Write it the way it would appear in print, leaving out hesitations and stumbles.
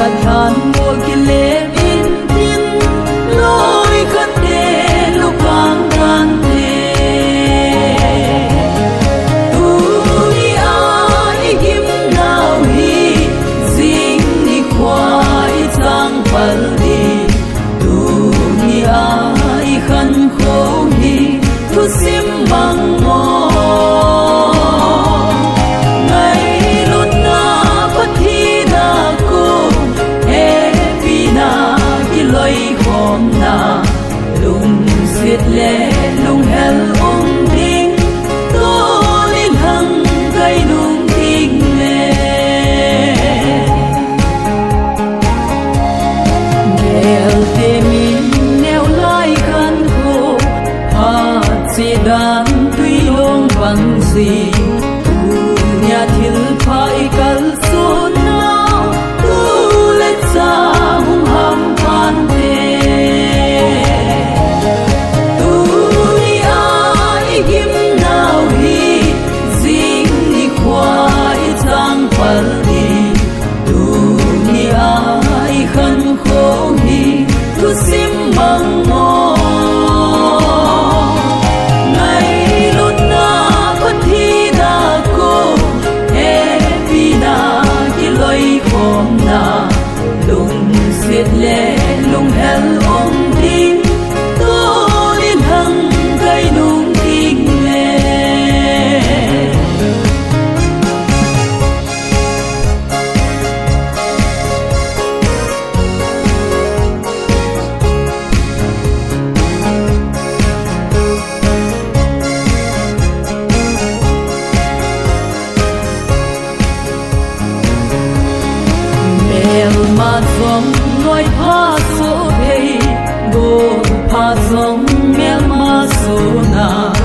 khát than mùa kia lệ in tin lối khát đê lúc vang tan thề tui ai kim nào hi dinh đi khoai sang phật đi tui ai khăn khổ hi thu sim bằng ngô Việt lệ lung hel ung tinh tô lên hằng cây nung tinh mê nghèo tê min neo lai khăn khô hạt si đàn tuy lông bằng gì tu nhà thiên phải cල් số nào tu lên xa hung hăng phan thề kim nào hi dinh đi khoai sang phật đi tu ni ai khăn khổ hi tu sim bằng ngô ngày lúc na có thi đa cô e vì na ki loi khom na lung xiết lệ lung hel ong tin tu đến hằng cây nung mà dòng ngồi pha số đây gồm pha dòng mẹ mà số na